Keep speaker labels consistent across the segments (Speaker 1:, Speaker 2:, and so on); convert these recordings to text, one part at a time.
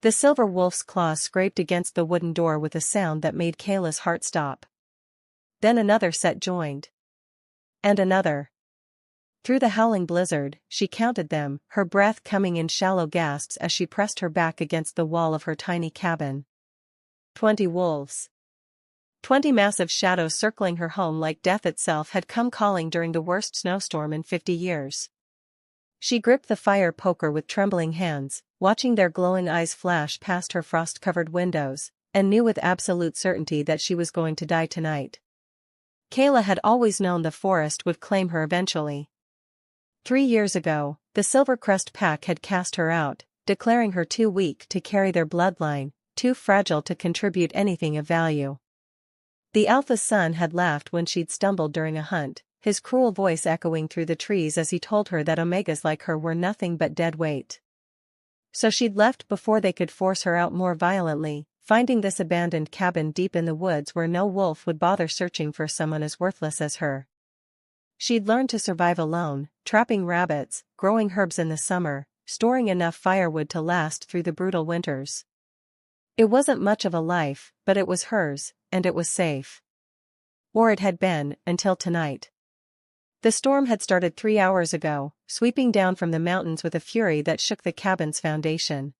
Speaker 1: The silver wolf's claws scraped against the wooden door with a sound that made Kaela's heart stop. Then another set joined. And another. Through the howling blizzard, she counted them, her breath coming in shallow gasps as she pressed her back against the wall of her tiny cabin. 20 wolves. 20 massive shadows circling her home like death itself had come calling during the worst snowstorm in 50 years. She gripped the fire poker with trembling hands, watching their glowing eyes flash past her frost-covered windows, and knew with absolute certainty that she was going to die tonight. Kaela had always known the forest would claim her eventually. 3 years ago, the Silvercrest pack had cast her out, declaring her too weak to carry their bloodline, too fragile to contribute anything of value. The Alpha's son had laughed when she'd stumbled during a hunt, his cruel voice echoing through the trees as he told her that Omegas like her were nothing but dead weight. So she'd left before they could force her out more violently, finding this abandoned cabin deep in the woods where no wolf would bother searching for someone as worthless as her. She'd learned to survive alone, trapping rabbits, growing herbs in the summer, storing enough firewood to last through the brutal winters. It wasn't much of a life, but it was hers, and it was safe. Or it had been, until tonight. The storm had started 3 hours ago, sweeping down from the mountains with a fury that shook the cabin's foundation.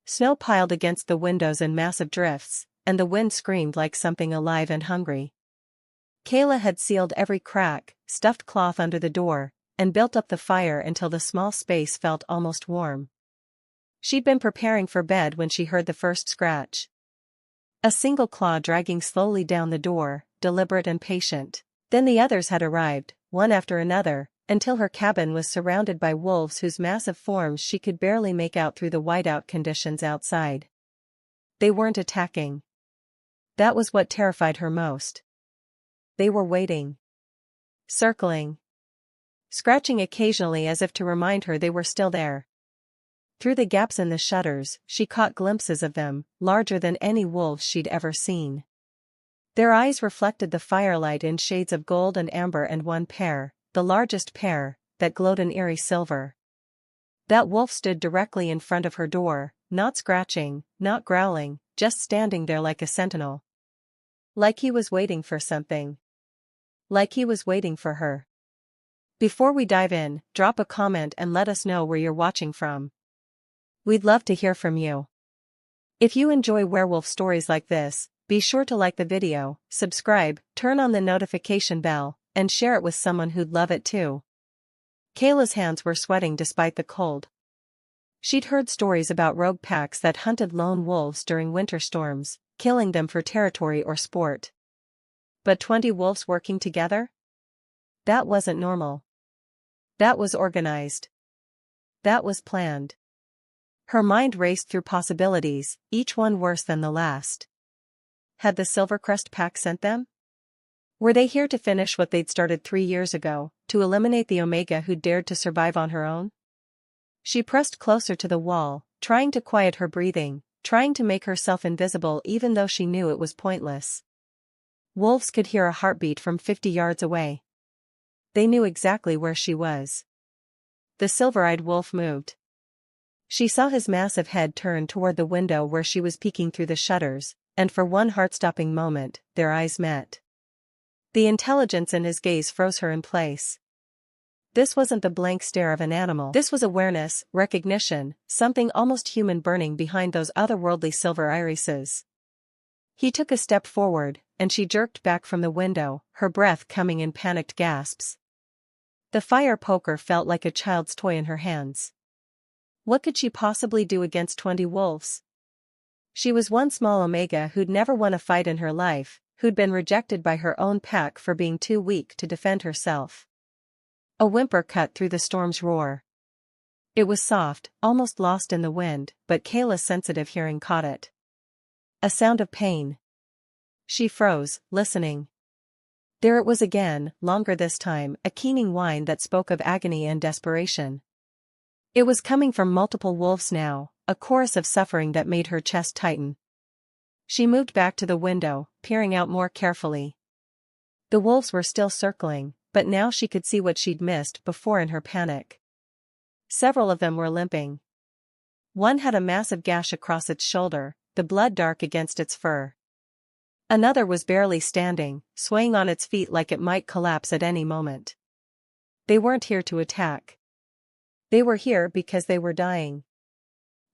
Speaker 1: Snow piled against the windows in massive drifts, and the wind screamed like something alive and hungry. Kaela had sealed every crack, stuffed cloth under the door, and built up the fire until the small space felt almost warm. She'd been preparing for bed when she heard the first scratch. A single claw dragging slowly down the door, deliberate and patient. Then the others had arrived, one after another, until her cabin was surrounded by wolves whose massive forms she could barely make out through the whiteout conditions outside. They weren't attacking. That was what terrified her most. They were waiting. Circling. Scratching occasionally as if to remind her they were still there. Through the gaps in the shutters, she caught glimpses of them, larger than any wolves she'd ever seen. Their eyes reflected the firelight in shades of gold and amber, and one pair, the largest pair, that glowed an eerie silver. That wolf stood directly in front of her door, not scratching, not growling, just standing there like a sentinel. Like he was waiting for something. Like he was waiting for her. Before we dive in, drop a comment and let us know where you're watching from. We'd love to hear from you. If you enjoy werewolf stories like this, be sure to like the video, subscribe, turn on the notification bell, and share it with someone who'd love it too. Kaela's hands were sweating despite the cold. She'd heard stories about rogue packs that hunted lone wolves during winter storms, killing them for territory or sport. But 20 wolves working together? That wasn't normal. That was organized. That was planned. Her mind raced through possibilities, each one worse than the last. Had the Silvercrest pack sent them? Were they here to finish what they'd started 3 years ago, to eliminate the Omega who dared to survive on her own? She pressed closer to the wall, trying to quiet her breathing, trying to make herself invisible even though she knew it was pointless. Wolves could hear a heartbeat from 50 yards away. They knew exactly where she was. The silver-eyed wolf moved. She saw his massive head turn toward the window where she was peeking through the shutters, and for one heart-stopping moment, their eyes met. The intelligence in his gaze froze her in place. This wasn't the blank stare of an animal. This was awareness, recognition, something almost human burning behind those otherworldly silver irises. He took a step forward, and she jerked back from the window, her breath coming in panicked gasps. The fire poker felt like a child's toy in her hands. What could she possibly do against 20 wolves? She was one small Omega who'd never won a fight in her life, who'd been rejected by her own pack for being too weak to defend herself. A whimper cut through the storm's roar. It was soft, almost lost in the wind, but Kaela's sensitive hearing caught it. A sound of pain. She froze, listening. There it was again, longer this time, a keening whine that spoke of agony and desperation. It was coming from multiple wolves now, a chorus of suffering that made her chest tighten. She moved back to the window, peering out more carefully. The wolves were still circling, but now she could see what she'd missed before in her panic. Several of them were limping. One had a massive gash across its shoulder, the blood dark against its fur. Another was barely standing, swaying on its feet like it might collapse at any moment. They weren't here to attack. They were here because they were dying.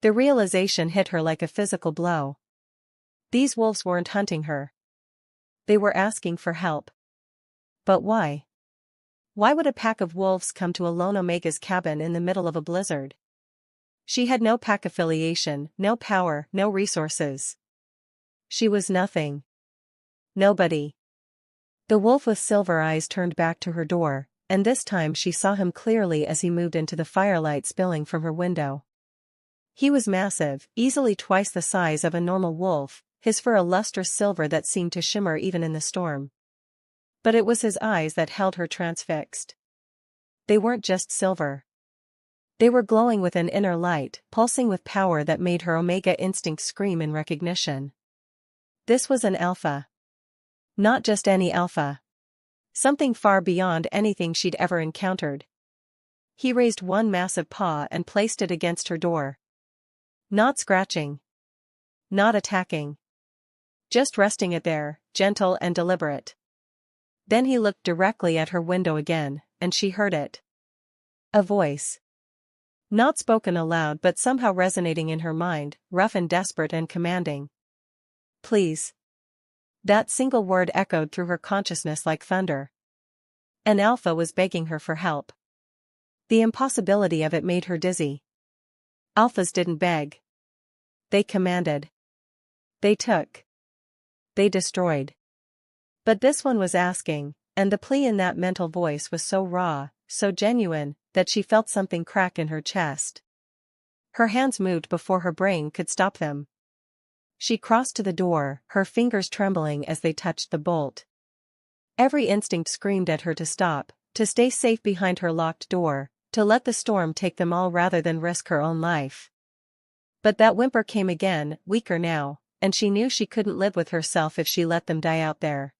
Speaker 1: The realization hit her like a physical blow. These wolves weren't hunting her. They were asking for help. But why? Why would a pack of wolves come to a lone Omega's cabin in the middle of a blizzard? She had no pack affiliation, no power, no resources. She was nothing. Nobody. The wolf with silver eyes turned back to her door, and this time she saw him clearly as he moved into the firelight spilling from her window. He was massive, easily twice the size of a normal wolf, his fur a lustrous silver that seemed to shimmer even in the storm. But it was his eyes that held her transfixed. They weren't just silver. They were glowing with an inner light, pulsing with power that made her Omega instinct scream in recognition. This was an alpha. Not just any alpha. Something far beyond anything she'd ever encountered. He raised one massive paw and placed it against her door. Not scratching. Not attacking. Just resting it there, gentle and deliberate. Then he looked directly at her window again, and she heard it. A voice. Not spoken aloud but somehow resonating in her mind, rough and desperate and commanding. Please. That single word echoed through her consciousness like thunder. An alpha was begging her for help. The impossibility of it made her dizzy. Alphas didn't beg. They commanded. They took. They destroyed. But this one was asking, and the plea in that mental voice was so raw, so genuine, that she felt something crack in her chest. Her hands moved before her brain could stop them. She crossed to the door, her fingers trembling as they touched the bolt. Every instinct screamed at her to stop, to stay safe behind her locked door, to let the storm take them all rather than risk her own life. But that whimper came again, weaker now, and she knew she couldn't live with herself if she let them die out there.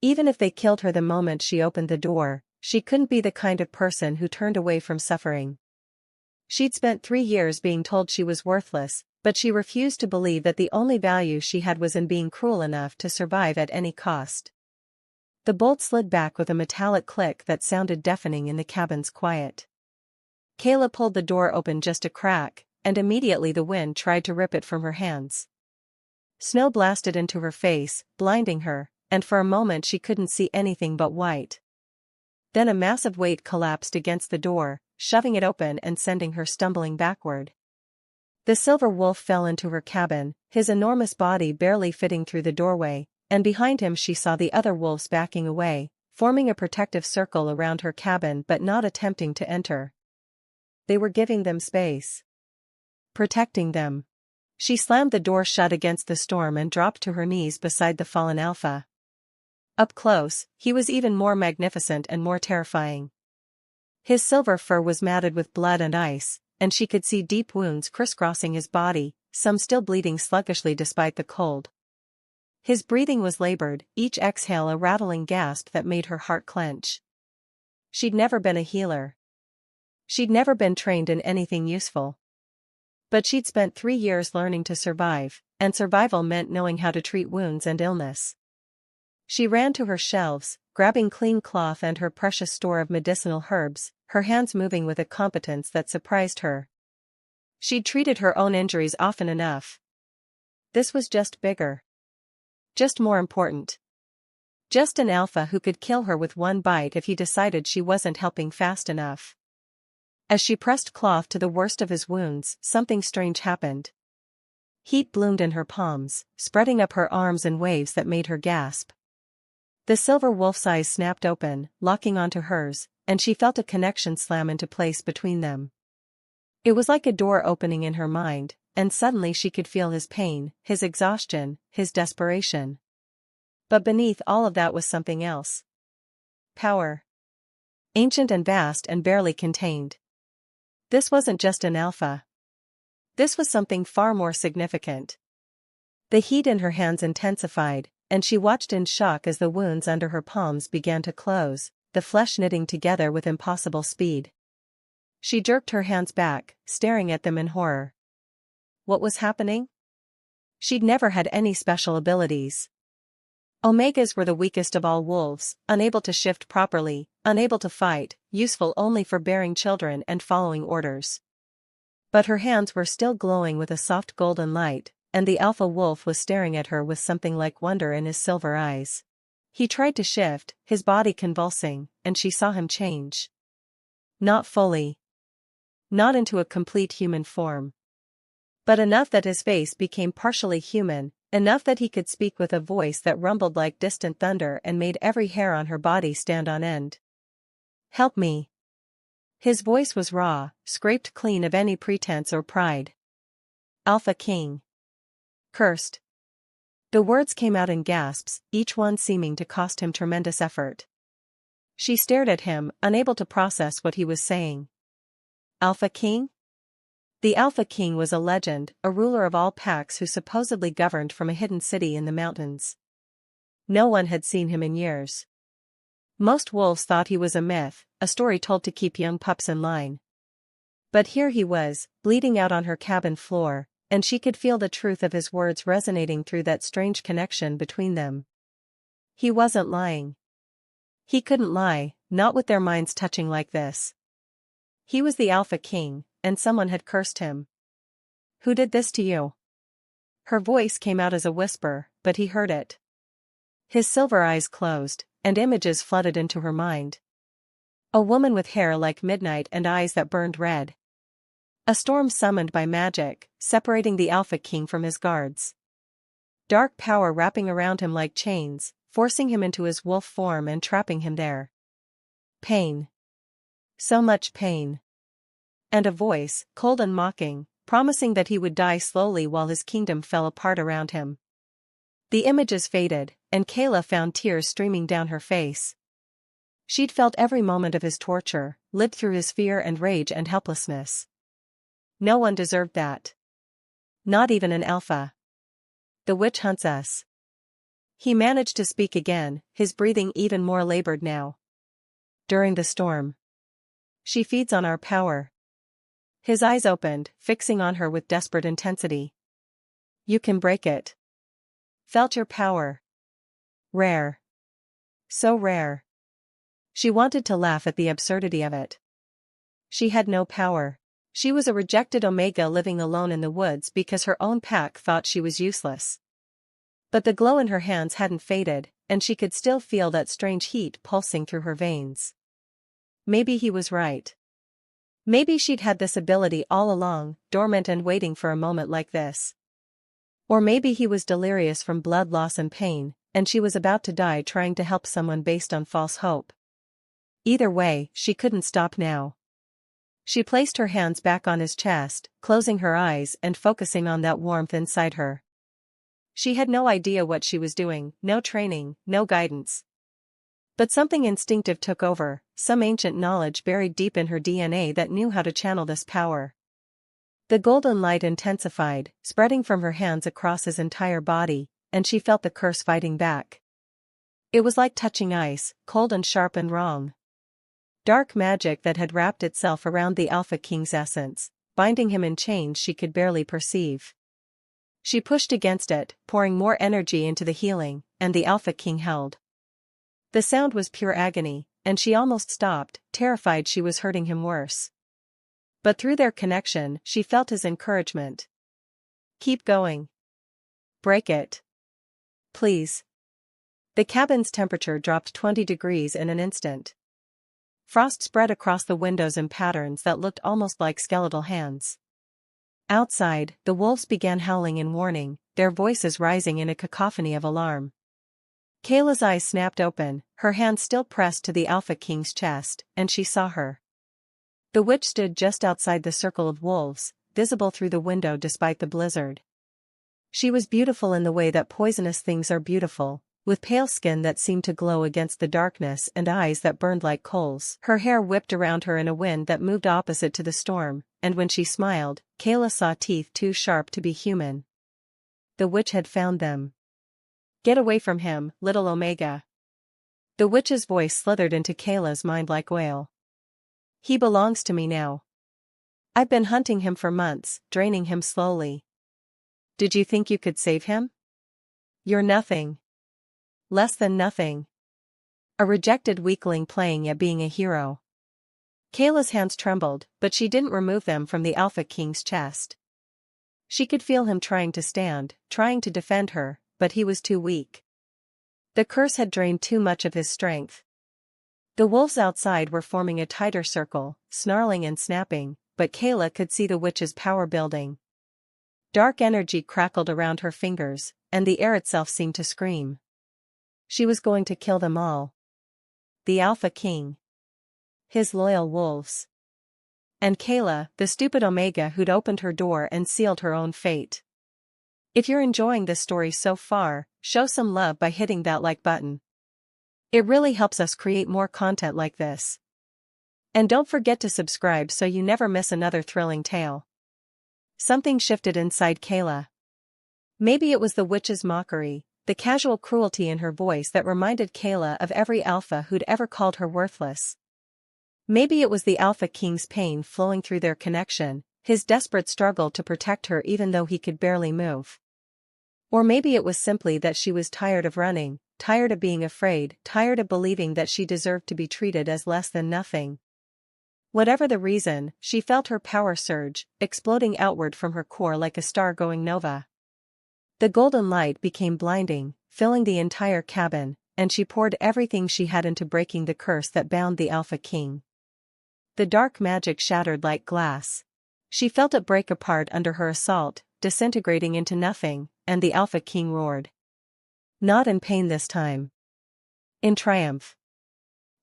Speaker 1: Even if they killed her the moment she opened the door, she couldn't be the kind of person who turned away from suffering. She'd spent 3 years being told she was worthless, but she refused to believe that the only value she had was in being cruel enough to survive at any cost. The bolt slid back with a metallic click that sounded deafening in the cabin's quiet. Kaela pulled the door open just a crack, and immediately the wind tried to rip it from her hands. Snow blasted into her face, blinding her, and for a moment she couldn't see anything but white. Then a massive weight collapsed against the door, shoving it open and sending her stumbling backward. The silver wolf fell into her cabin, his enormous body barely fitting through the doorway, and behind him she saw the other wolves backing away, forming a protective circle around her cabin but not attempting to enter. They were giving them space. Protecting them. She slammed the door shut against the storm and dropped to her knees beside the fallen alpha. Up close, he was even more magnificent and more terrifying. His silver fur was matted with blood and ice, and she could see deep wounds crisscrossing his body, some still bleeding sluggishly despite the cold. His breathing was labored, each exhale a rattling gasp that made her heart clench. She'd never been a healer. She'd never been trained in anything useful. But she'd spent 3 years learning to survive, and survival meant knowing how to treat wounds and illness. She ran to her shelves, grabbing clean cloth and her precious store of medicinal herbs, her hands moving with a competence that surprised her. She'd treated her own injuries often enough. This was just bigger. Just more important. Just an alpha who could kill her with one bite if he decided she wasn't helping fast enough. As she pressed cloth to the worst of his wounds, something strange happened. Heat bloomed in her palms, spreading up her arms in waves that made her gasp. The silver wolf's eyes snapped open, locking onto hers, and she felt a connection slam into place between them. It was like a door opening in her mind, and suddenly she could feel his pain, his exhaustion, his desperation. But beneath all of that was something else. Power. Ancient and vast and barely contained. This wasn't just an alpha. This was something far more significant. The heat in her hands intensified, and she watched in shock as the wounds under her palms began to close, the flesh knitting together with impossible speed. She jerked her hands back, staring at them in horror. what was happening? She'd never had any special abilities. Omegas were the weakest of all wolves, unable to shift properly, unable to fight, useful only for bearing children and following orders. But her hands were still glowing with a soft golden light, and the alpha wolf was staring at her with something like wonder in his silver eyes. He tried to shift, his body convulsing, and she saw him change. Not fully. Not into a complete human form. But enough that his face became partially human, enough that he could speak with a voice that rumbled like distant thunder and made every hair on her body stand on end. Help me. His voice was raw, scraped clean of any pretense or pride. Alpha King. Cursed. The words came out in gasps, each one seeming to cost him tremendous effort. She stared at him, unable to process what he was saying. Alpha King? The Alpha King was a legend, a ruler of all packs who supposedly governed from a hidden city in the mountains. No one had seen him in years. Most wolves thought he was a myth, a story told to keep young pups in line. But here he was, bleeding out on her cabin floor, and she could feel the truth of his words resonating through that strange connection between them. He wasn't lying. He couldn't lie, not with their minds touching like this. He was the Alpha King, and someone had cursed him. Who did this to you? Her voice came out as a whisper, but he heard it. His silver eyes closed, and images flooded into her mind. A woman with hair like midnight and eyes that burned red. A storm summoned by magic, separating the Alpha King from his guards. Dark power wrapping around him like chains, forcing him into his wolf form and trapping him there. Pain. So much pain. And a voice, cold and mocking, promising that he would die slowly while his kingdom fell apart around him. The images faded, and Kaela found tears streaming down her face. She'd felt every moment of his torture, lived through his fear and rage and helplessness. No one deserved that. Not even an alpha. The witch hunts us. He managed to speak again, his breathing even more labored now. During the storm. She feeds on our power. His eyes opened, fixing on her with desperate intensity. You can break it. Felt your power. Rare. So rare. She wanted to laugh at the absurdity of it. She had no power. She was a rejected Omega living alone in the woods because her own pack thought she was useless. But the glow in her hands hadn't faded, and she could still feel that strange heat pulsing through her veins. Maybe he was right. Maybe she'd had this ability all along, dormant and waiting for a moment like this. Or maybe he was delirious from blood loss and pain, and she was about to die trying to help someone based on false hope. Either way, she couldn't stop now. She placed her hands back on his chest, closing her eyes and focusing on that warmth inside her. She had no idea what she was doing, no training, no guidance. But something instinctive took over, some ancient knowledge buried deep in her DNA that knew how to channel this power. The golden light intensified, spreading from her hands across his entire body, and she felt the curse fighting back. It was like touching ice, cold and sharp and wrong. Dark magic that had wrapped itself around the Alpha King's essence, binding him in chains she could barely perceive. She pushed against it, pouring more energy into the healing, and the Alpha King held. The sound was pure agony, and she almost stopped, terrified she was hurting him worse. But through their connection, she felt his encouragement. Keep going. Break it. Please. The cabin's temperature dropped 20 degrees in an instant. Frost spread across the windows in patterns that looked almost like skeletal hands. Outside, the wolves began howling in warning, their voices rising in a cacophony of alarm. Kaela's eyes snapped open, her hand still pressed to the Alpha King's chest, and she saw her. The witch stood just outside the circle of wolves, visible through the window despite the blizzard. She was beautiful in the way that poisonous things are beautiful, with pale skin that seemed to glow against the darkness and eyes that burned like coals. Her hair whipped around her in a wind that moved opposite to the storm, and when she smiled, Kaela saw teeth too sharp to be human. The witch had found them. Get away from him, little Omega. The witch's voice slithered into Kaela's mind like oil. He belongs to me now. I've been hunting him for months, draining him slowly. Did you think you could save him? You're nothing. Less than nothing. A rejected weakling playing at being a hero. Kaela's hands trembled, but she didn't remove them from the Alpha King's chest. She could feel him trying to stand, trying to defend her, but he was too weak. The curse had drained too much of his strength. The wolves outside were forming a tighter circle, snarling and snapping, but Kaela could see the witch's power building. Dark energy crackled around her fingers, and the air itself seemed to scream. She was going to kill them all. The Alpha King. His loyal wolves. And Kaela, the stupid Omega who'd opened her door and sealed her own fate. If you're enjoying this story so far, show some love by hitting that like button. It really helps us create more content like this. And don't forget to subscribe so you never miss another thrilling tale. Something shifted inside Kaela. Maybe it was the witch's mockery, the casual cruelty in her voice that reminded Kaela of every alpha who'd ever called her worthless. Maybe it was the Alpha King's pain flowing through their connection, his desperate struggle to protect her even though he could barely move. Or maybe it was simply that she was tired of running, tired of being afraid, tired of believing that she deserved to be treated as less than nothing. Whatever the reason, she felt her power surge, exploding outward from her core like a star going nova. The golden light became blinding, filling the entire cabin, and she poured everything she had into breaking the curse that bound the Alpha King. The dark magic shattered like glass. She felt it break apart under her assault, disintegrating into nothing, and the Alpha King roared. Not in pain this time. In triumph.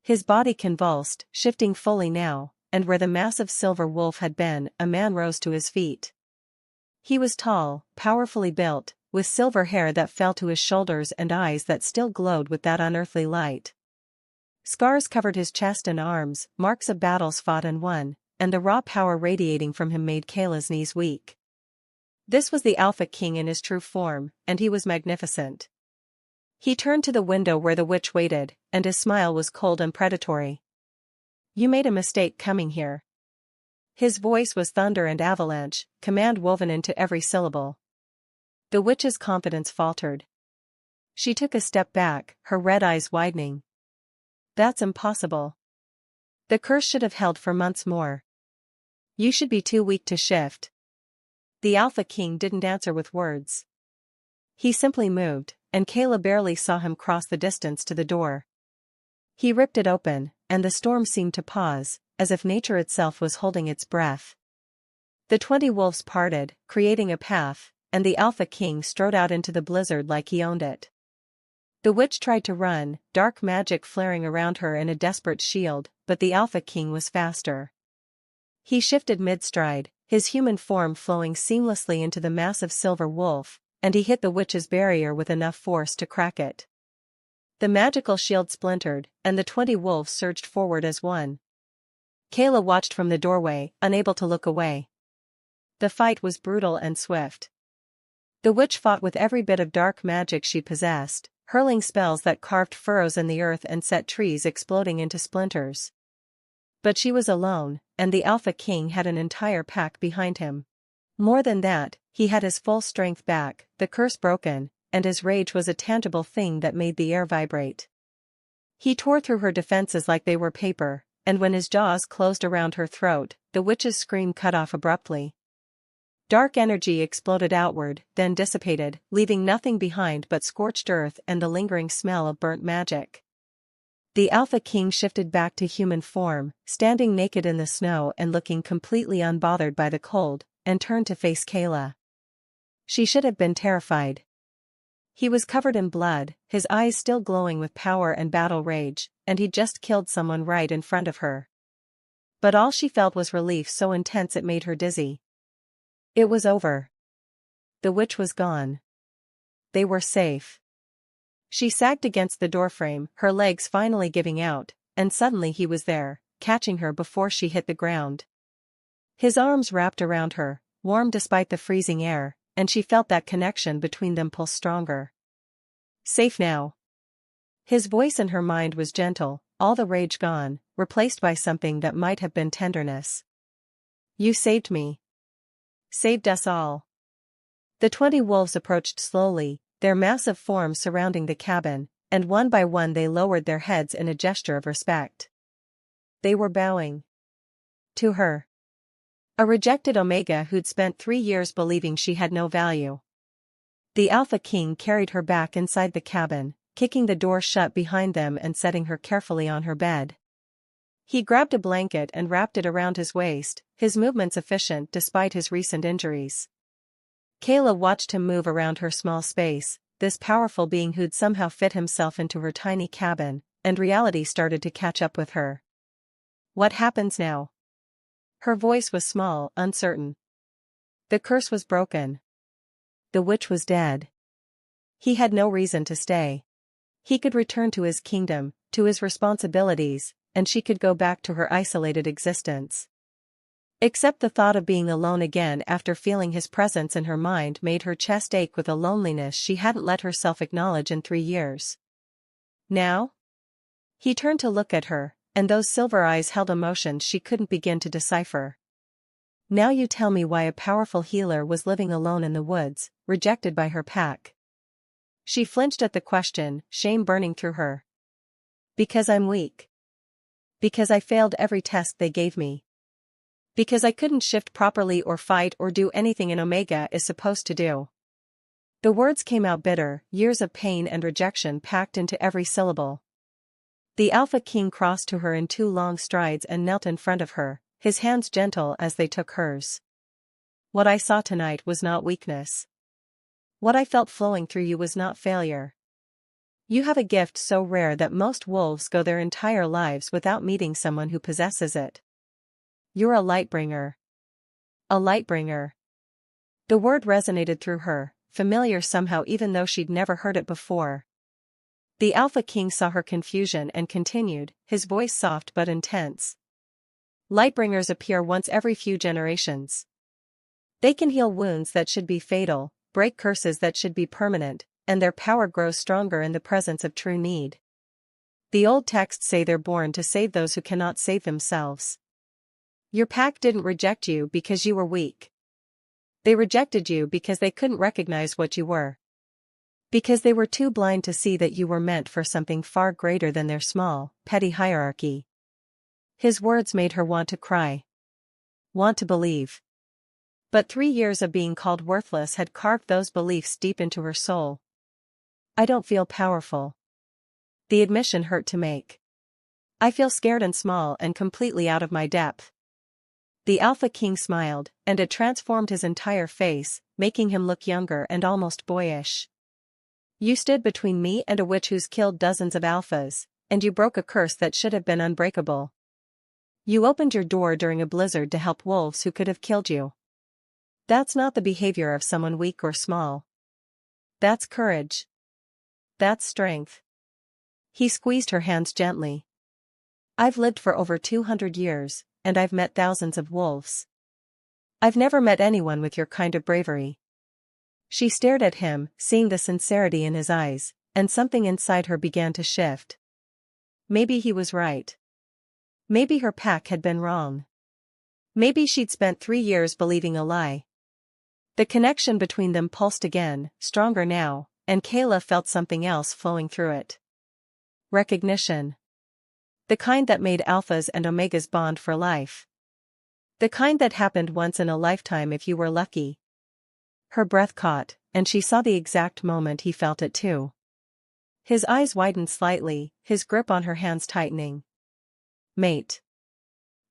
Speaker 1: His body convulsed, shifting fully now, and where the massive silver wolf had been, a man rose to his feet. He was tall, powerfully built, with silver hair that fell to his shoulders and eyes that still glowed with that unearthly light. Scars covered his chest and arms, marks of battles fought and won, and the raw power radiating from him made Kaela's knees weak. This was the Alpha King in his true form, and he was magnificent. He turned to the window where the witch waited, and his smile was cold and predatory. You made a mistake coming here. His voice was thunder and avalanche, command woven into every syllable. The witch's confidence faltered. She took a step back, her red eyes widening. That's impossible. The curse should have held for months more. You should be too weak to shift. The Alpha King didn't answer with words. He simply moved, and Kaela barely saw him cross the distance to the door. He ripped it open, and the storm seemed to pause, as if nature itself was holding its breath. The 20 wolves parted, creating a path, and the Alpha King strode out into the blizzard like he owned it. The witch tried to run, dark magic flaring around her in a desperate shield, but the Alpha King was faster. He shifted mid-stride, his human form flowing seamlessly into the massive silver wolf, and he hit the witch's barrier with enough force to crack it. The magical shield splintered, and the 20 wolves surged forward as one. Kaela watched from the doorway, unable to look away. The fight was brutal and swift. The witch fought with every bit of dark magic she possessed, hurling spells that carved furrows in the earth and set trees exploding into splinters. But she was alone, and the Alpha King had an entire pack behind him. More than that, he had his full strength back, the curse broken, and his rage was a tangible thing that made the air vibrate. He tore through her defenses like they were paper, and when his jaws closed around her throat, the witch's scream cut off abruptly. Dark energy exploded outward, then dissipated, leaving nothing behind but scorched earth and the lingering smell of burnt magic. The Alpha King shifted back to human form, standing naked in the snow and looking completely unbothered by the cold, and turned to face Kaela. She should have been terrified. He was covered in blood, his eyes still glowing with power and battle rage, and he'd just killed someone right in front of her. But all she felt was relief so intense it made her dizzy. It was over. The witch was gone. They were safe. She sagged against the doorframe, her legs finally giving out, and suddenly he was there, catching her before she hit the ground. His arms wrapped around her, warm despite the freezing air, and she felt that connection between them pulse stronger. Safe now. His voice in her mind was gentle, all the rage gone, replaced by something that might have been tenderness. You saved me. Saved us all. The 20 wolves approached slowly, their massive forms surrounding the cabin, and one by one they lowered their heads in a gesture of respect. They were bowing to her. A rejected Omega who'd spent 3 years believing she had no value. The Alpha King carried her back inside the cabin, kicking the door shut behind them and setting her carefully on her bed. He grabbed a blanket and wrapped it around his waist, his movements efficient despite his recent injuries. Kaela watched him move around her small space, this powerful being who'd somehow fit himself into her tiny cabin, and reality started to catch up with her. What happens now? Her voice was small, uncertain. The curse was broken. The witch was dead. He had no reason to stay. He could return to his kingdom, to his responsibilities, and she could go back to her isolated existence. Except the thought of being alone again after feeling his presence in her mind made her chest ache with a loneliness she hadn't let herself acknowledge in 3 years. Now? He turned to look at her, and those silver eyes held emotions she couldn't begin to decipher. Now you tell me why a powerful healer was living alone in the woods, rejected by her pack. She flinched at the question, shame burning through her. Because I'm weak. Because I failed every test they gave me. Because I couldn't shift properly or fight or do anything an Omega is supposed to do. The words came out bitter, years of pain and rejection packed into every syllable. The Alpha King crossed to her in 2 long strides and knelt in front of her, his hands gentle as they took hers. What I saw tonight was not weakness. What I felt flowing through you was not failure. You have a gift so rare that most wolves go their entire lives without meeting someone who possesses it. You're a Lightbringer. A Lightbringer. The word resonated through her, familiar somehow even though she'd never heard it before. The Alpha King saw her confusion and continued, his voice soft but intense. Lightbringers appear once every few generations. They can heal wounds that should be fatal, break curses that should be permanent, and their power grows stronger in the presence of true need. The old texts say they're born to save those who cannot save themselves. Your pack didn't reject you because you were weak. They rejected you because they couldn't recognize what you were. Because they were too blind to see that you were meant for something far greater than their small, petty hierarchy. His words made her want to cry. Want to believe. But 3 years of being called worthless had carved those beliefs deep into her soul. I don't feel powerful. The admission hurt to make. I feel scared and small and completely out of my depth. The Alpha King smiled, and it transformed his entire face, making him look younger and almost boyish. You stood between me and a witch who's killed dozens of alphas, and you broke a curse that should have been unbreakable. You opened your door during a blizzard to help wolves who could have killed you. That's not the behavior of someone weak or small. That's courage. That's strength. He squeezed her hands gently. I've lived for over 200 years, and I've met thousands of wolves. I've never met anyone with your kind of bravery. She stared at him, seeing the sincerity in his eyes, and something inside her began to shift. Maybe he was right. Maybe her pack had been wrong. Maybe she'd spent 3 years believing a lie. The connection between them pulsed again, stronger now, and Kaela felt something else flowing through it. Recognition. The kind that made alphas and omegas bond for life. The kind that happened once in a lifetime if you were lucky. Her breath caught, and she saw the exact moment he felt it too. His eyes widened slightly, his grip on her hands tightening. Mate.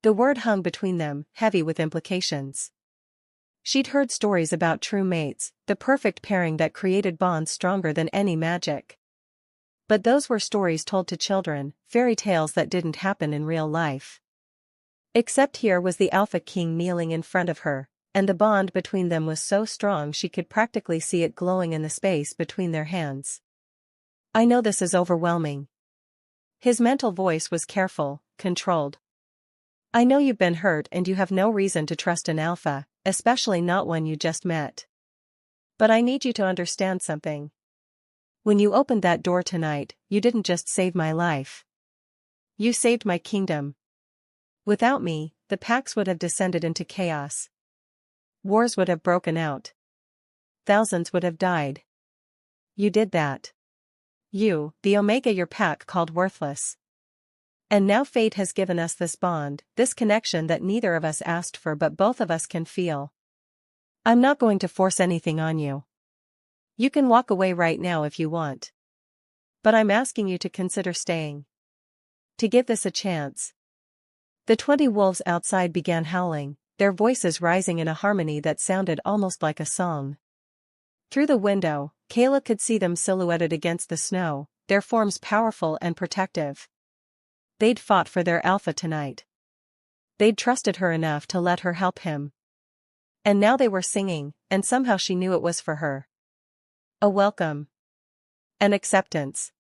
Speaker 1: The word hung between them, heavy with implications. She'd heard stories about true mates, the perfect pairing that created bonds stronger than any magic. But those were stories told to children, fairy tales that didn't happen in real life. Except here was the Alpha King kneeling in front of her, and the bond between them was so strong she could practically see it glowing in the space between their hands. I know this is overwhelming. His mental voice was careful, controlled. I know you've been hurt and you have no reason to trust an alpha, especially not one you just met. But I need you to understand something. When you opened that door tonight, you didn't just save my life. You saved my kingdom. Without me, the packs would have descended into chaos. Wars would have broken out. thousands would have died. You did that. You, the Omega your pack called worthless. And now fate has given us this bond, this connection that neither of us asked for but both of us can feel. I'm not going to force anything on you. You can walk away right now if you want. But I'm asking you to consider staying. To give this a chance. The 20 wolves outside began howling, their voices rising in a harmony that sounded almost like a song. Through the window, Kaela could see them silhouetted against the snow, their forms powerful and protective. They'd fought for their alpha tonight. They'd trusted her enough to let her help him. And now they were singing, and somehow she knew it was for her. A welcome. An acceptance.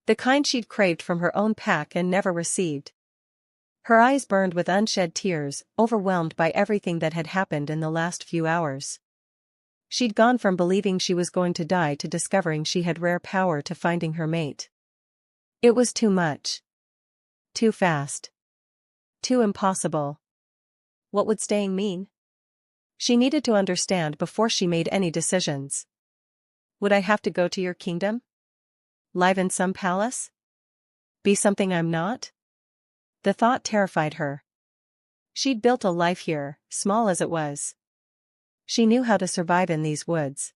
Speaker 1: The kind she'd craved from her own pack and never received. Her eyes burned with unshed tears, overwhelmed by everything that had happened in the last few hours. She'd gone from believing she was going to die to discovering she had rare power to finding her mate. It was too much. Too fast. Too impossible. What would staying mean? She needed to understand before she made any decisions. Would I have to go to your kingdom? Live in some palace? Be something I'm not? The thought terrified her. She'd built a life here, small as it was. She knew how to survive in these woods.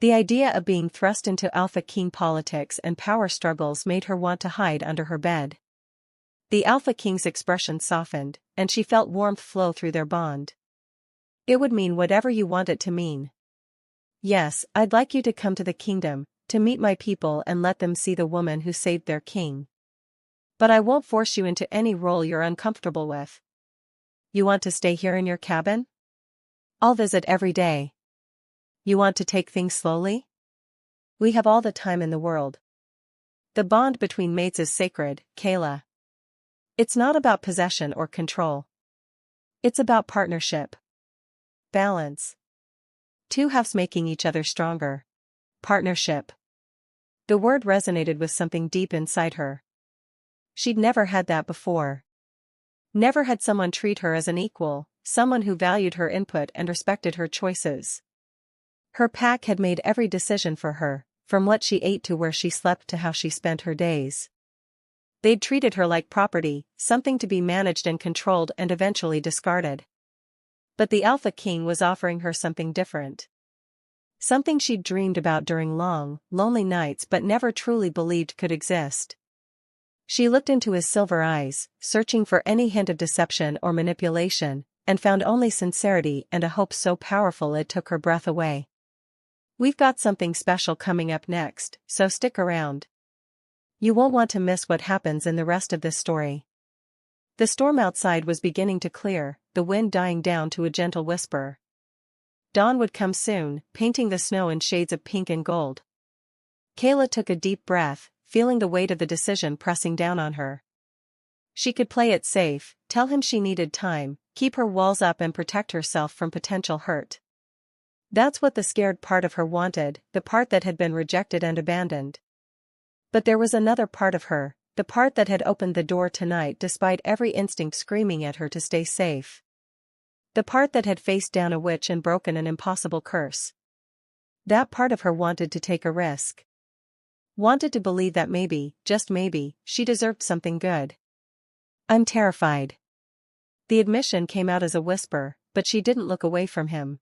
Speaker 1: The idea of being thrust into Alpha King politics and power struggles made her want to hide under her bed. The Alpha King's expression softened, and she felt warmth flow through their bond. It would mean whatever you want it to mean. Yes, I'd like you to come to the kingdom, to meet my people and let them see the woman who saved their king. But I won't force you into any role you're uncomfortable with. You want to stay here in your cabin? I'll visit every day. You want to take things slowly? We have all the time in the world. The bond between mates is sacred, Kaela. It's not about possession or control. It's about partnership. Balance. Two halves making each other stronger. Partnership. The word resonated with something deep inside her. She'd never had that before. Never had someone treat her as an equal, someone who valued her input and respected her choices. Her pack had made every decision for her, from what she ate to where she slept to how she spent her days. They'd treated her like property, something to be managed and controlled and eventually discarded. But the Alpha King was offering her something different. Something she'd dreamed about during long, lonely nights but never truly believed could exist. She looked into his silver eyes, searching for any hint of deception or manipulation, and found only sincerity and a hope so powerful it took her breath away. We've got something special coming up next, so stick around. You won't want to miss what happens in the rest of this story. The storm outside was beginning to clear, the wind dying down to a gentle whisper. Dawn would come soon, painting the snow in shades of pink and gold. Kaela took a deep breath, feeling the weight of the decision pressing down on her. She could play it safe, tell him she needed time, keep her walls up and protect herself from potential hurt. That's what the scared part of her wanted, the part that had been rejected and abandoned. But there was another part of her, the part that had opened the door tonight despite every instinct screaming at her to stay safe. The part that had faced down a witch and broken an impossible curse. That part of her wanted to take a risk. Wanted to believe that maybe, just maybe, she deserved something good. I'm terrified. The admission came out as a whisper, but she didn't look away from him.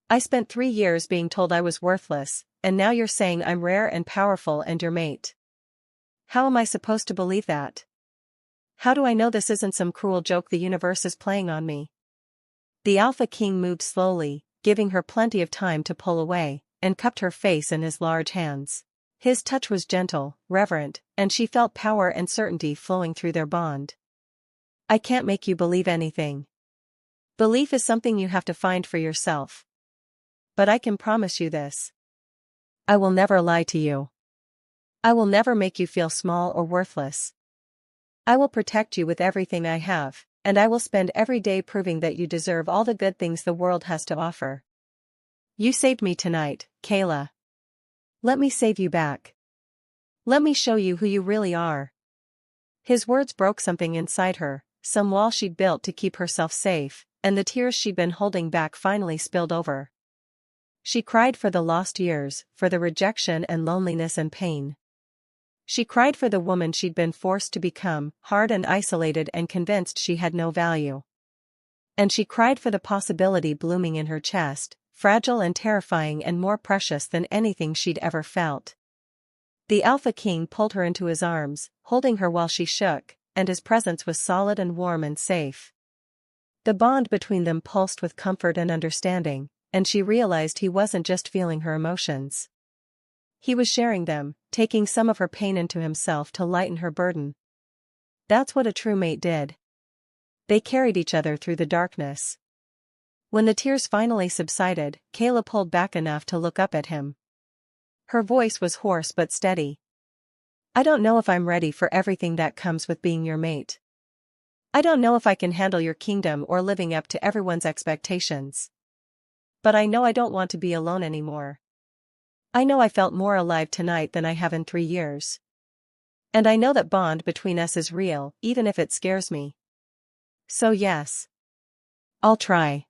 Speaker 1: I spent 3 years being told I was worthless, and now you're saying I'm rare and powerful and your mate. How am I supposed to believe that? How do I know this isn't some cruel joke the universe is playing on me? The Alpha King moved slowly, giving her plenty of time to pull away, and cupped her face in his large hands. His touch was gentle, reverent, and she felt power and certainty flowing through their bond. I can't make you believe anything. Belief is something you have to find for yourself. But I can promise you this. I will never lie to you. I will never make you feel small or worthless. I will protect you with everything I have, and I will spend every day proving that you deserve all the good things the world has to offer. You saved me tonight, Kaela. Let me save you back. Let me show you who you really are. His words broke something inside her, some wall she'd built to keep herself safe, and the tears she'd been holding back finally spilled over. She cried for the lost years, for the rejection and loneliness and pain. She cried for the woman she'd been forced to become, hard and isolated and convinced she had no value. And she cried for the possibility blooming in her chest, fragile and terrifying and more precious than anything she'd ever felt. The Alpha King pulled her into his arms, holding her while she shook, and his presence was solid and warm and safe. The bond between them pulsed with comfort and understanding, and she realized he wasn't just feeling her emotions. He was sharing them, taking some of her pain into himself to lighten her burden. That's what a true mate did. They carried each other through the darkness. When the tears finally subsided, Kaela pulled back enough to look up at him. Her voice was hoarse but steady. I don't know if I'm ready for everything that comes with being your mate. I don't know if I can handle your kingdom or living up to everyone's expectations. But I know I don't want to be alone anymore. I know I felt more alive tonight than I have in 3 years. And I know that bond between us is real, even if it scares me. So yes. I'll try.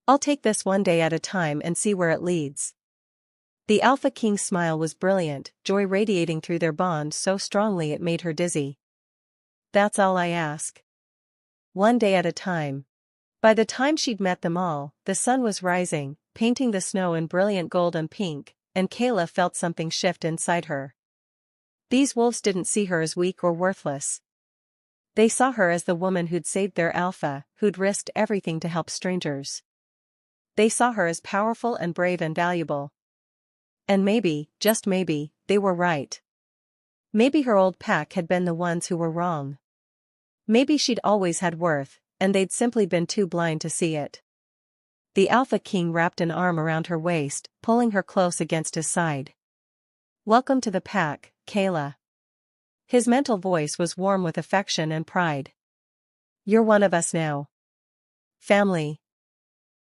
Speaker 1: I'll take this one day at a time and see where it leads. The Alpha King's smile was brilliant, joy radiating through their bond so strongly it made her dizzy. That's all I ask. One day at a time. By the time she'd met them all, the sun was rising, painting the snow in brilliant gold and pink, and Kaela felt something shift inside her. These wolves didn't see her as weak or worthless. They saw her as the woman who'd saved their alpha, who'd risked everything to help strangers. They saw her as powerful and brave and valuable. And maybe, just maybe, they were right. Maybe her old pack had been the ones who were wrong. Maybe she'd always had worth, and they'd simply been too blind to see it. The Alpha King wrapped an arm around her waist, pulling her close against his side. Welcome to the pack, Kaela. His mental voice was warm with affection and pride. You're one of us now. Family.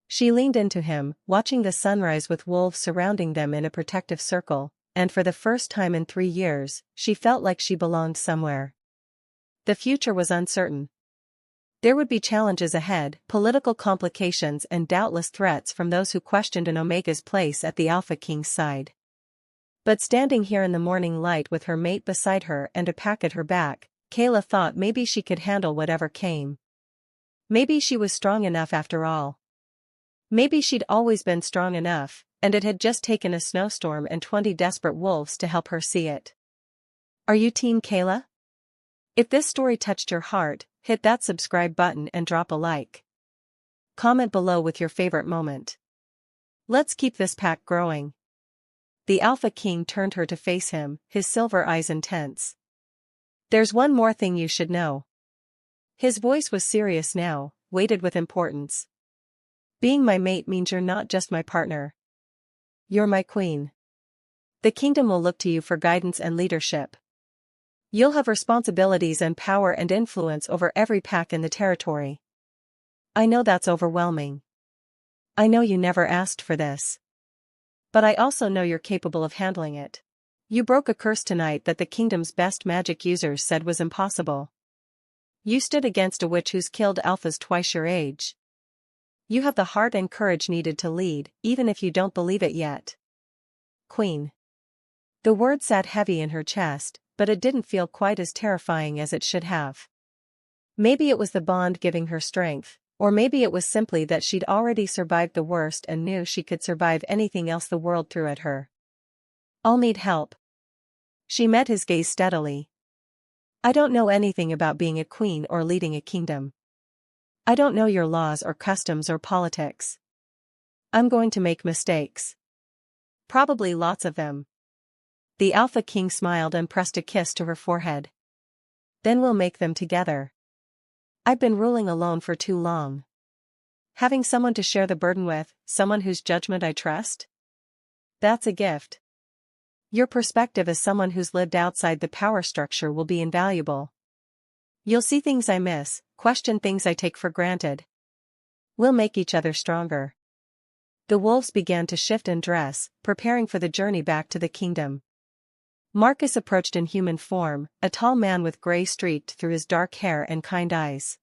Speaker 1: She leaned into him, watching the sunrise with wolves surrounding them in a protective circle, and for the first time in 3 years, she felt like she belonged somewhere. The future was uncertain. There would be challenges ahead, political complications and doubtless threats from those who questioned an Omega's place at the Alpha King's side. But standing here in the morning light with her mate beside her and a pack at her back, Kaela thought maybe she could handle whatever came. Maybe she was strong enough after all. Maybe she'd always been strong enough, and it had just taken a snowstorm and 20 desperate wolves to help her see it. Are you Team Kaela? If this story touched your heart, hit that subscribe button and drop a like. Comment below with your favorite moment. Let's keep this pack growing. The Alpha King turned her to face him, his silver eyes intense. There's one more thing you should know. His voice was serious now, weighted with importance. Being my mate means you're not just my partner. You're my queen. The kingdom will look to you for guidance and leadership. You'll have responsibilities and power and influence over every pack in the territory. I know that's overwhelming. I know you never asked for this. But I also know you're capable of handling it. You broke a curse tonight that the kingdom's best magic users said was impossible. You stood against a witch who's killed alphas twice your age. You have the heart and courage needed to lead, even if you don't believe it yet. Queen. The word sat heavy in her chest, but it didn't feel quite as terrifying as it should have. Maybe it was the bond giving her strength, or maybe it was simply that she'd already survived the worst and knew she could survive anything else the world threw at her. I'll need help. She met his gaze steadily. I don't know anything about being a queen or leading a kingdom. I don't know your laws or customs or politics. I'm going to make mistakes. Probably lots of them. The Alpha King smiled and pressed a kiss to her forehead. Then we'll make them together. I've been ruling alone for too long. Having someone to share the burden with, someone whose judgment I trust? That's a gift. Your perspective as someone who's lived outside the power structure will be invaluable. You'll see things I miss, question things I take for granted. We'll make each other stronger. The wolves began to shift and dress, preparing for the journey back to the kingdom. Marcus approached in human form, a tall man with gray streaked through his dark hair and kind eyes.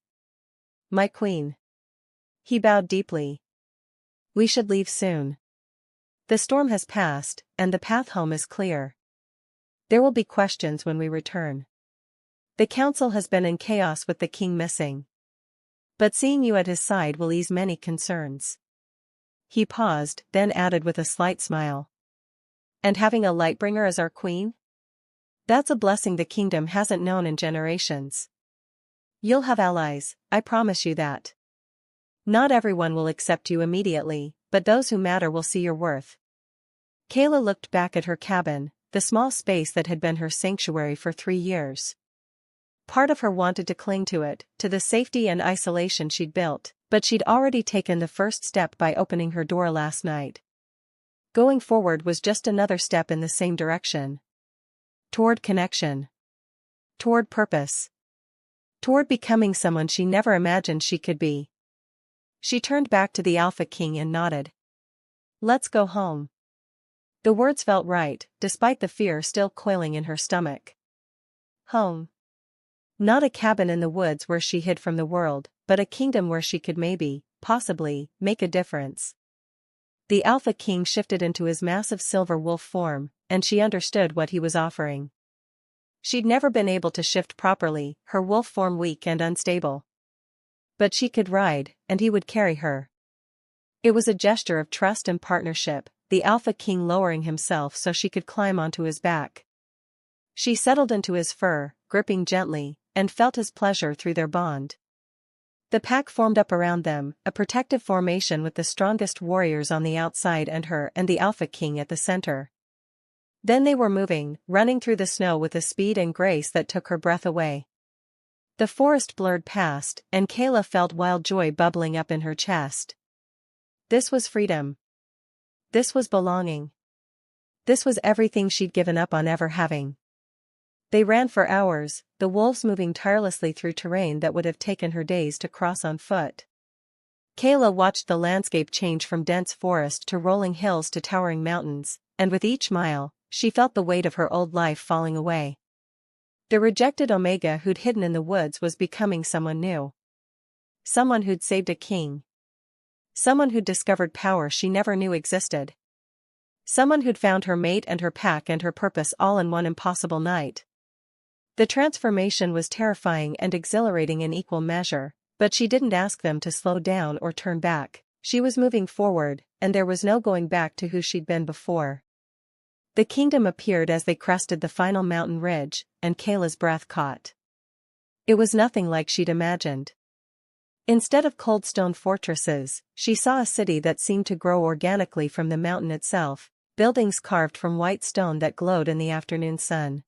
Speaker 1: My queen. He bowed deeply. We should leave soon. The storm has passed, and the path home is clear. There will be questions when we return. The council has been in chaos with the king missing. But seeing you at his side will ease many concerns. He paused, then added with a slight smile. And having a Lightbringer as our queen? That's a blessing the kingdom hasn't known in generations. You'll have allies, I promise you that. Not everyone will accept you immediately, but those who matter will see your worth. Kaela looked back at her cabin, the small space that had been her sanctuary for 3 years. Part of her wanted to cling to it, to the safety and isolation she'd built, but she'd already taken the first step by opening her door last night. Going forward was just another step in the same direction. Toward connection. Toward purpose. Toward becoming someone she never imagined she could be. She turned back to the Alpha King and nodded. Let's go home. The words felt right, despite the fear still coiling in her stomach. Home. Not a cabin in the woods where she hid from the world, but a kingdom where she could maybe, possibly, make a difference. The Alpha King shifted into his massive silver wolf form, and she understood what he was offering. She'd never been able to shift properly, her wolf form weak and unstable. But she could ride, and he would carry her. It was a gesture of trust and partnership, the Alpha King lowering himself so she could climb onto his back. She settled into his fur, gripping gently, and felt his pleasure through their bond. The pack formed up around them, a protective formation with the strongest warriors on the outside and her and the Alpha King at the center. Then they were moving, running through the snow with a speed and grace that took her breath away. The forest blurred past, and Kaela felt wild joy bubbling up in her chest. This was freedom. This was belonging. This was everything she'd given up on ever having. They ran for hours, the wolves moving tirelessly through terrain that would have taken her days to cross on foot. Kaela watched the landscape change from dense forest to rolling hills to towering mountains, and with each mile, she felt the weight of her old life falling away. The rejected Omega who'd hidden in the woods was becoming someone new. Someone who'd saved a king. Someone who'd discovered power she never knew existed. Someone who'd found her mate and her pack and her purpose all in one impossible night. The transformation was terrifying and exhilarating in equal measure, but she didn't ask them to slow down or turn back. She was moving forward, and there was no going back to who she'd been before. The kingdom appeared as they crested the final mountain ridge, and Kaela's breath caught. It was nothing like she'd imagined. Instead of cold stone fortresses, she saw a city that seemed to grow organically from the mountain itself, buildings carved from white stone that glowed in the afternoon sun.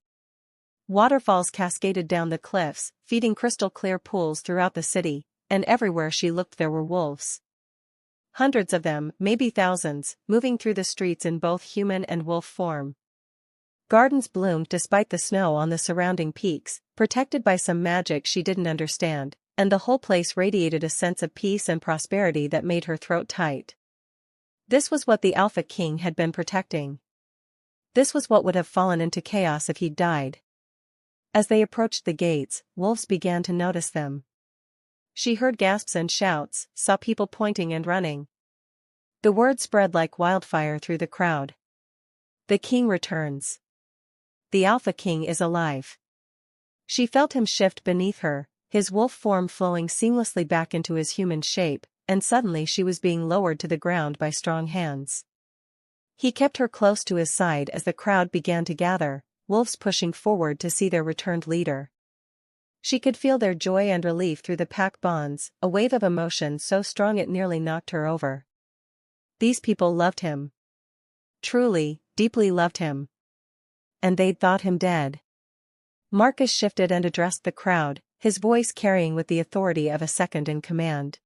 Speaker 1: Waterfalls cascaded down the cliffs, feeding crystal-clear pools throughout the city, and everywhere she looked there were wolves. Hundreds of them, maybe thousands, moving through the streets in both human and wolf form. Gardens bloomed despite the snow on the surrounding peaks, protected by some magic she didn't understand, and the whole place radiated a sense of peace and prosperity that made her throat tight. This was what the Alpha King had been protecting. This was what would have fallen into chaos if he'd died. As they approached the gates, wolves began to notice them. She heard gasps and shouts, saw people pointing and running. The word spread like wildfire through the crowd. The king returns. The Alpha King is alive. She felt him shift beneath her, his wolf form flowing seamlessly back into his human shape, and suddenly she was being lowered to the ground by strong hands. He kept her close to his side as the crowd began to gather, wolves pushing forward to see their returned leader. She could feel their joy and relief through the pack bonds, a wave of emotion so strong it nearly knocked her over. These people loved him. Truly, deeply loved him. And they'd thought him dead. Marcus shifted and addressed the crowd, his voice carrying with the authority of a second in command.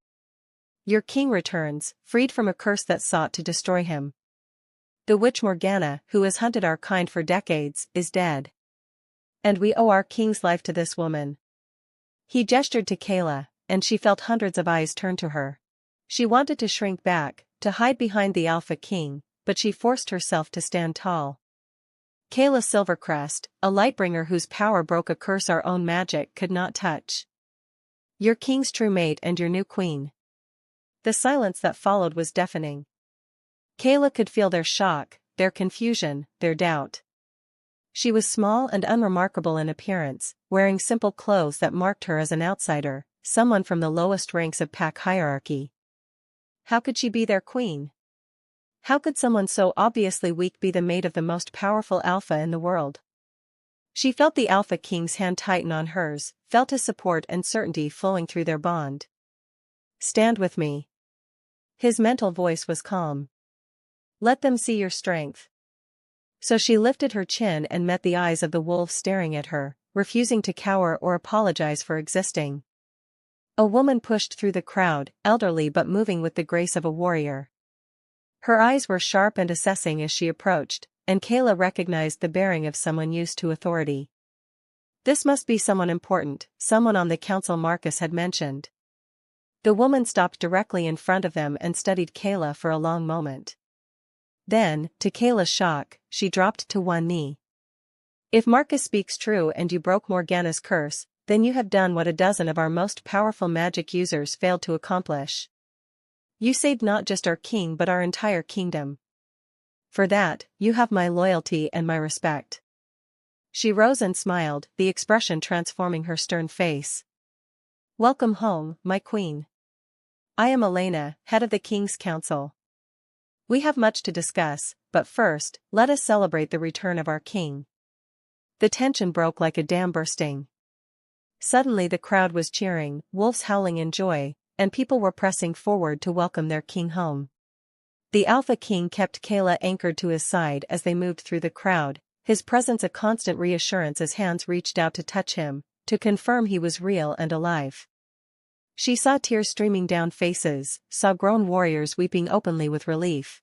Speaker 1: Your king returns, freed from a curse that sought to destroy him. The witch Morgana, who has hunted our kind for decades, is dead. And we owe our king's life to this woman. He gestured to Kaela, and she felt hundreds of eyes turn to her. She wanted to shrink back, to hide behind the Alpha King, but she forced herself to stand tall. Kaela Silvercrest, a Lightbringer whose power broke a curse our own magic could not touch. Your king's true mate and your new queen. The silence that followed was deafening. Kaela could feel their shock, their confusion, their doubt. She was small and unremarkable in appearance, wearing simple clothes that marked her as an outsider, someone from the lowest ranks of pack hierarchy. How could she be their queen? How could someone so obviously weak be the mate of the most powerful alpha in the world? She felt the Alpha King's hand tighten on hers, felt his support and certainty flowing through their bond. Stand with me. His mental voice was calm. Let them see your strength. So she lifted her chin and met the eyes of the wolves staring at her, refusing to cower or apologize for existing. A woman pushed through the crowd, elderly but moving with the grace of a warrior. Her eyes were sharp and assessing as she approached, and Kaela recognized the bearing of someone used to authority. This must be someone important, someone on the council Marcus had mentioned. The woman stopped directly in front of them and studied Kaela for a long moment. Then, to Kaela's shock, she dropped to one knee. If Marcus speaks true and you broke Morgana's curse, then you have done what a dozen of our most powerful magic users failed to accomplish. You saved not just our king but our entire kingdom. For that, you have my loyalty and my respect. She rose and smiled, the expression transforming her stern face. Welcome home, my queen. I am Elena, head of the King's Council. We have much to discuss, but first, let us celebrate the return of our king. The tension broke like a dam bursting. Suddenly the crowd was cheering, wolves howling in joy, and people were pressing forward to welcome their king home. The Alpha King kept Kaela anchored to his side as they moved through the crowd, his presence a constant reassurance as hands reached out to touch him, to confirm he was real and alive. She saw tears streaming down faces, saw grown warriors weeping openly with relief.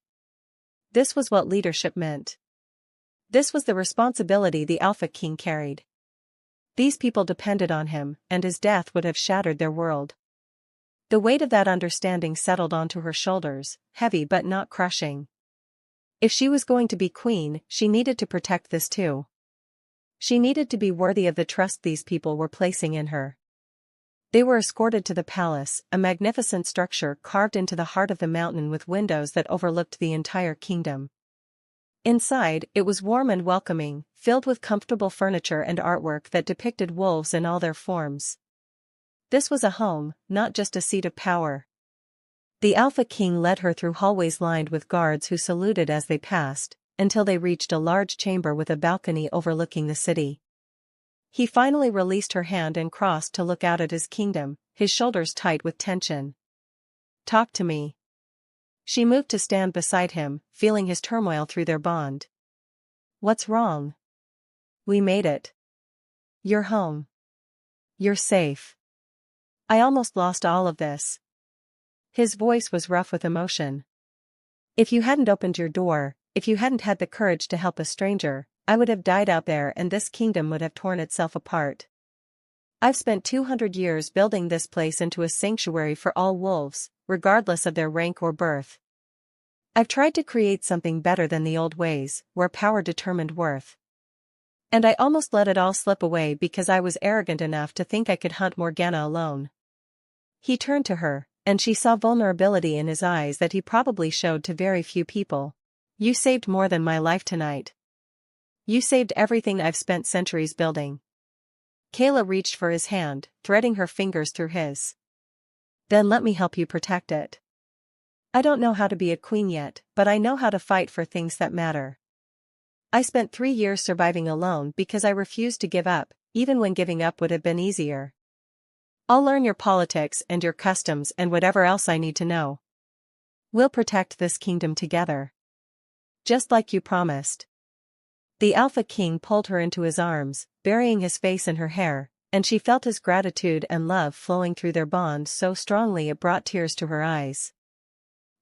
Speaker 1: This was what leadership meant. This was the responsibility the Alpha King carried. These people depended on him, and his death would have shattered their world. The weight of that understanding settled onto her shoulders, heavy but not crushing. If she was going to be queen, she needed to protect this too. She needed to be worthy of the trust these people were placing in her. They were escorted to the palace, a magnificent structure carved into the heart of the mountain with windows that overlooked the entire kingdom. Inside, it was warm and welcoming, filled with comfortable furniture and artwork that depicted wolves in all their forms. This was a home, not just a seat of power. The Alpha King led her through hallways lined with guards who saluted as they passed, until they reached a large chamber with a balcony overlooking the city. He finally released her hand and crossed to look out at his kingdom, his shoulders tight with tension. Talk to me. She moved to stand beside him, feeling his turmoil through their bond. What's wrong? We made it. You're home. You're safe. I almost lost all of this. His voice was rough with emotion. If you hadn't opened your door, if you hadn't had the courage to help a stranger, I would have died out there and this kingdom would have torn itself apart. I've spent 200 years building this place into a sanctuary for all wolves, regardless of their rank or birth. I've tried to create something better than the old ways, where power determined worth. And I almost let it all slip away because I was arrogant enough to think I could hunt Morgana alone. He turned to her, and she saw vulnerability in his eyes that he probably showed to very few people. You saved more than my life tonight. You saved everything I've spent centuries building. Kaela reached for his hand, threading her fingers through his. Then let me help you protect it. I don't know how to be a queen yet, but I know how to fight for things that matter. I spent 3 years surviving alone because I refused to give up, even when giving up would have been easier. I'll learn your politics and your customs and whatever else I need to know. We'll protect this kingdom together. Just like you promised. The Alpha King pulled her into his arms, burying his face in her hair, and she felt his gratitude and love flowing through their bond so strongly it brought tears to her eyes.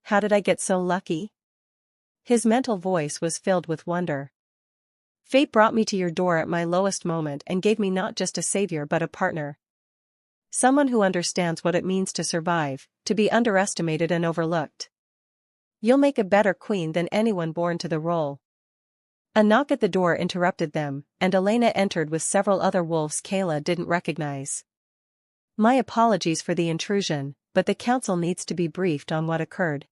Speaker 1: How did I get so lucky? His mental voice was filled with wonder. Fate brought me to your door at my lowest moment and gave me not just a savior but a partner. Someone who understands what it means to survive, to be underestimated and overlooked. You'll make a better queen than anyone born to the role. A knock at the door interrupted them, and Elena entered with several other wolves Kaela didn't recognize. My apologies for the intrusion, but the council needs to be briefed on what occurred.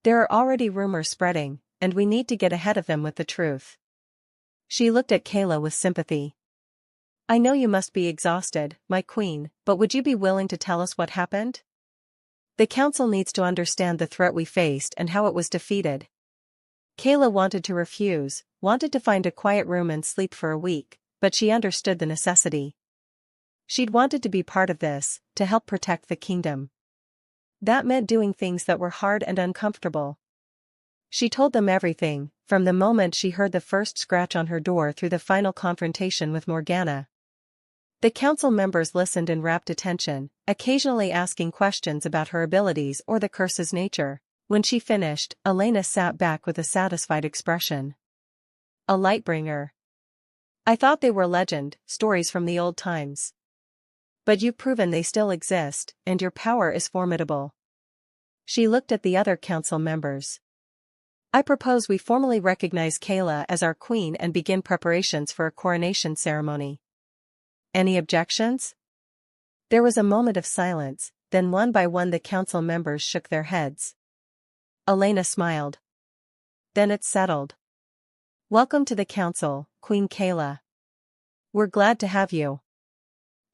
Speaker 1: There are already rumors spreading, and we need to get ahead of them with the truth. She looked at Kaela with sympathy. I know you must be exhausted, my queen, but would you be willing to tell us what happened? The council needs to understand the threat we faced and how it was defeated. Kaela wanted to refuse, wanted to find a quiet room and sleep for a week, but she understood the necessity. She'd wanted to be part of this, to help protect the kingdom. That meant doing things that were hard and uncomfortable. She told them everything, from the moment she heard the first scratch on her door through the final confrontation with Morgana. The council members listened in rapt attention, occasionally asking questions about her abilities or the curse's nature. When she finished, Elena sat back with a satisfied expression. A Lightbringer. I thought they were legend, stories from the old times. But you've proven they still exist, and your power is formidable. She looked at the other council members. I propose we formally recognize Kaela as our queen and begin preparations for a coronation ceremony. Any objections? There was a moment of silence, then one by one the council members shook their heads. Elena smiled. Then it's settled. Welcome to the council, Queen Kaela. We're glad to have you.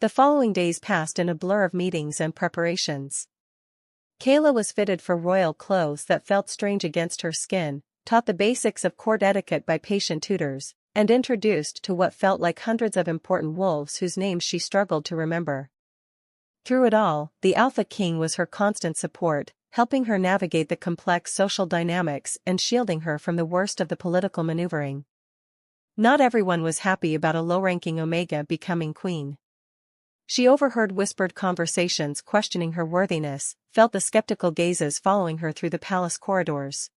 Speaker 1: The following days passed in a blur of meetings and preparations. Kaela was fitted for royal clothes that felt strange against her skin, taught the basics of court etiquette by patient tutors, and introduced to what felt like hundreds of important wolves whose names she struggled to remember. Through it all, the Alpha King was her constant support, helping her navigate the complex social dynamics and shielding her from the worst of the political maneuvering. Not everyone was happy about a low-ranking Omega becoming queen. She overheard whispered conversations questioning her worthiness, felt the skeptical gazes following her through the palace corridors.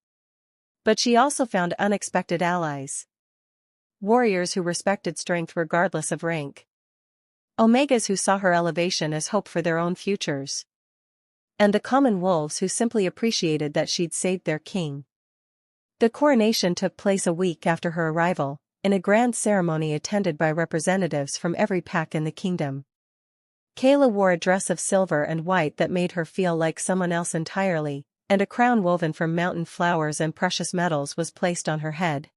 Speaker 1: But she also found unexpected allies. Warriors who respected strength regardless of rank. Omegas who saw her elevation as hope for their own futures. And the common wolves who simply appreciated that she'd saved their king. The coronation took place a week after her arrival, in a grand ceremony attended by representatives from every pack in the kingdom. Kaela wore a dress of silver and white that made her feel like someone else entirely, and a crown woven from mountain flowers and precious metals was placed on her head.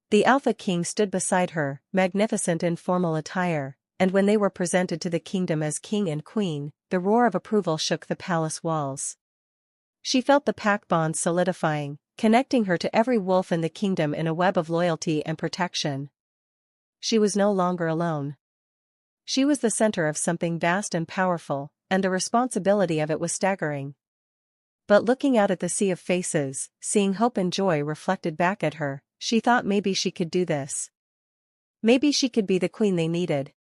Speaker 1: The Alpha King stood beside her, magnificent in formal attire, and when they were presented to the kingdom as king and queen, the roar of approval shook the palace walls. She felt the pack bond solidifying, connecting her to every wolf in the kingdom in a web of loyalty and protection. She was no longer alone. She was the center of something vast and powerful, and the responsibility of it was staggering. But looking out at the sea of faces, seeing hope and joy reflected back at her, she thought maybe she could do this. Maybe she could be the queen they needed.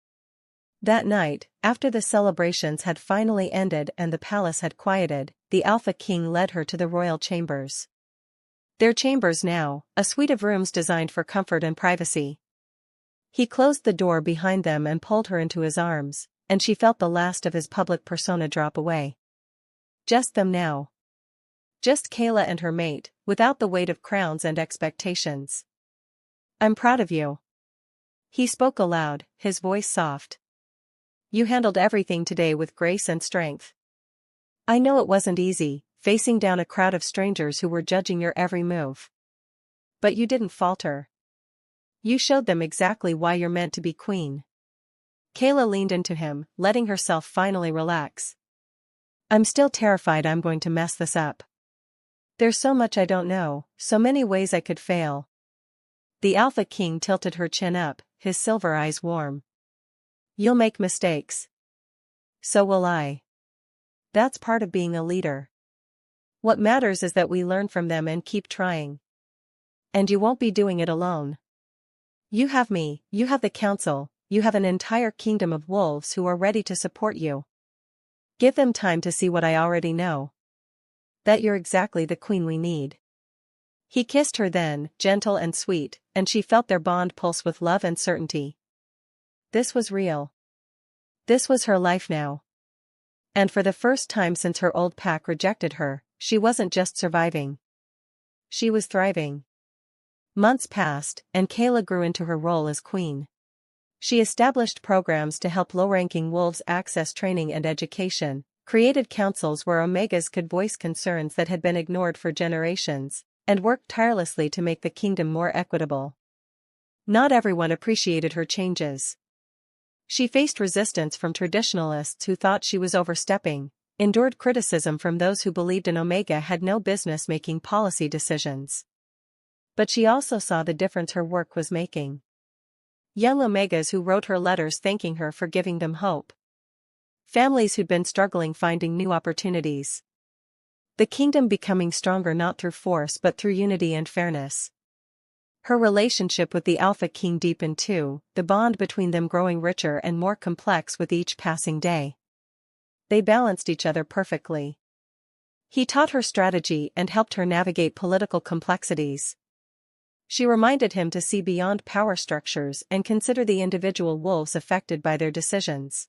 Speaker 1: That night, after the celebrations had finally ended and the palace had quieted, the Alpha King led her to the royal chambers. Their chambers now, a suite of rooms designed for comfort and privacy. He closed the door behind them and pulled her into his arms, and she felt the last of his public persona drop away. Just them now. Just Kaela and her mate, without the weight of crowns and expectations. I'm proud of you. He spoke aloud, his voice soft. You handled everything today with grace and strength. I know it wasn't easy, facing down a crowd of strangers who were judging your every move. But you didn't falter. You showed them exactly why you're meant to be queen. Kaela leaned into him, letting herself finally relax. I'm still terrified I'm going to mess this up. There's so much I don't know, so many ways I could fail. The Alpha King tilted her chin up, his silver eyes warm. You'll make mistakes. So will I. That's part of being a leader. What matters is that we learn from them and keep trying. And you won't be doing it alone. You have me, you have the council, you have an entire kingdom of wolves who are ready to support you. Give them time to see what I already know. That you're exactly the queen we need. He kissed her then, gentle and sweet, and she felt their bond pulse with love and certainty. This was real. This was her life now. And for the first time since her old pack rejected her, she wasn't just surviving. She was thriving. Months passed, and Kaela grew into her role as queen. She established programs to help low-ranking wolves access training and education, created councils where Omegas could voice concerns that had been ignored for generations, and worked tirelessly to make the kingdom more equitable. Not everyone appreciated her changes. She faced resistance from traditionalists who thought she was overstepping, endured criticism from those who believed an Omega had no business making policy decisions. But she also saw the difference her work was making. Young Omegas who wrote her letters thanking her for giving them hope. Families who'd been struggling finding new opportunities. The kingdom becoming stronger not through force but through unity and fairness. Her relationship with the Alpha King deepened too, the bond between them growing richer and more complex with each passing day. They balanced each other perfectly. He taught her strategy and helped her navigate political complexities. She reminded him to see beyond power structures and consider the individual wolves affected by their decisions.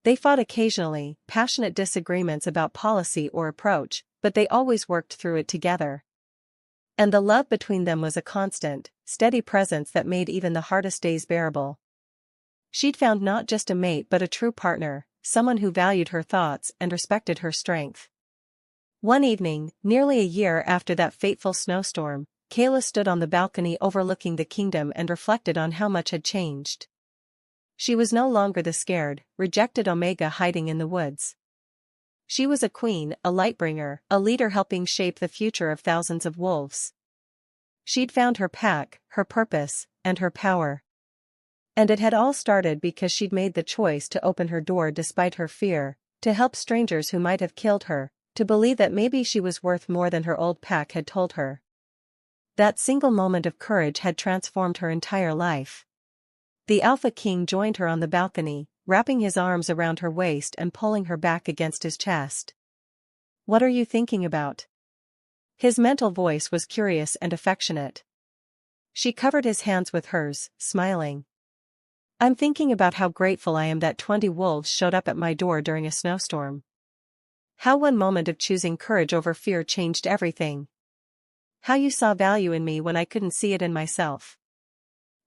Speaker 1: They fought occasionally, passionate disagreements about policy or approach, but they always worked through it together. And the love between them was a constant, steady presence that made even the hardest days bearable. She'd found not just a mate but a true partner, someone who valued her thoughts and respected her strength. One evening, nearly a year after that fateful snowstorm, Kaela stood on the balcony overlooking the kingdom and reflected on how much had changed. She was no longer the scared, rejected Omega hiding in the woods. She was a queen, a Lightbringer, a leader helping shape the future of thousands of wolves. She'd found her pack, her purpose, and her power. And it had all started because she'd made the choice to open her door despite her fear, to help strangers who might have killed her, to believe that maybe she was worth more than her old pack had told her. That single moment of courage had transformed her entire life. The Alpha King joined her on the balcony, wrapping his arms around her waist and pulling her back against his chest. "What are you thinking about?" His mental voice was curious and affectionate. She covered his hands with hers, smiling. "I'm thinking about how grateful I am that 20 wolves showed up at my door during a snowstorm. How one moment of choosing courage over fear changed everything. How you saw value in me when I couldn't see it in myself."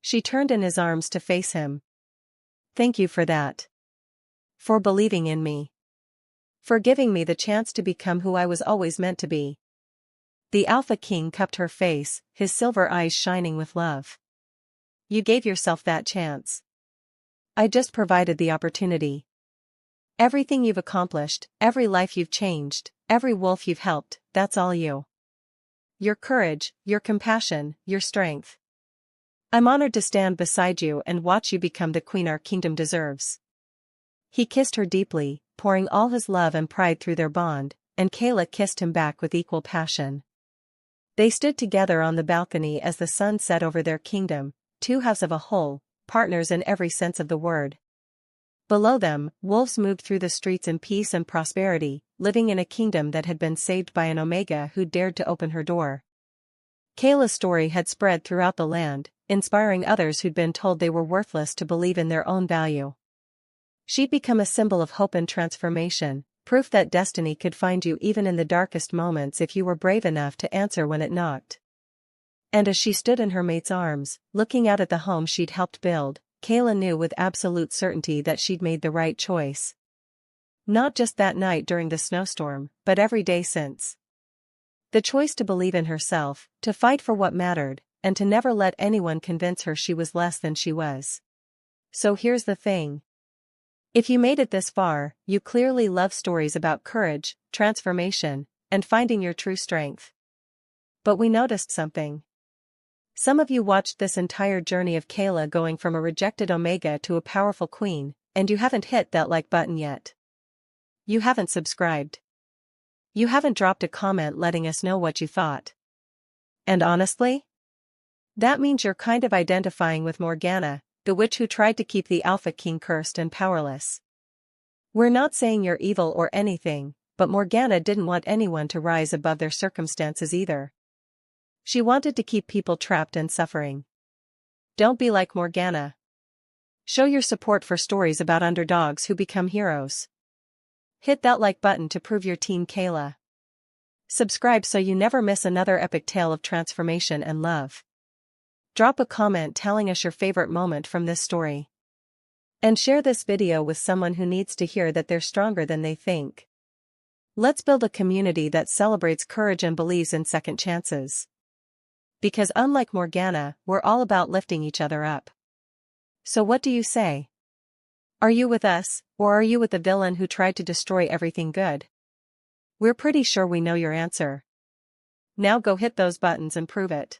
Speaker 1: She turned in his arms to face him. "Thank you for that. For believing in me. For giving me the chance to become who I was always meant to be." The Alpha King cupped her face, his silver eyes shining with love. "You gave yourself that chance. I just provided the opportunity. Everything you've accomplished, every life you've changed, every wolf you've helped, that's all you. Your courage, your compassion, your strength. I'm honored to stand beside you and watch you become the queen our kingdom deserves." He kissed her deeply, pouring all his love and pride through their bond, and Kaela kissed him back with equal passion. They stood together on the balcony as the sun set over their kingdom, two halves of a whole, partners in every sense of the word. Below them, wolves moved through the streets in peace and prosperity, living in a kingdom that had been saved by an Omega who dared to open her door. Kaela's story had spread throughout the land, inspiring others who'd been told they were worthless to believe in their own value. She'd become a symbol of hope and transformation, proof that destiny could find you even in the darkest moments if you were brave enough to answer when it knocked. And as she stood in her mate's arms, looking out at the home she'd helped build, Kaela knew with absolute certainty that she'd made the right choice. Not just that night during the snowstorm, but every day since. The choice to believe in herself, to fight for what mattered, and to never let anyone convince her she was less than she was. So here's the thing. If you made it this far, you clearly love stories about courage, transformation, and finding your true strength. But we noticed something. Some of you watched this entire journey of Kaela going from a rejected Omega to a powerful queen, and you haven't hit that like button yet. You haven't subscribed. You haven't dropped a comment letting us know what you thought. And honestly, that means you're kind of identifying with Morgana, the witch who tried to keep the Alpha King cursed and powerless. We're not saying you're evil or anything, but Morgana didn't want anyone to rise above their circumstances either. She wanted to keep people trapped and suffering. Don't be like Morgana. Show your support for stories about underdogs who become heroes. Hit that like button to prove you're Team Kaela. Subscribe so you never miss another epic tale of transformation and love. Drop a comment telling us your favorite moment from this story. And share this video with someone who needs to hear that they're stronger than they think. Let's build a community that celebrates courage and believes in second chances. Because unlike Morgana, we're all about lifting each other up. So what do you say? Are you with us, or are you with the villain who tried to destroy everything good? We're pretty sure we know your answer. Now go hit those buttons and prove it.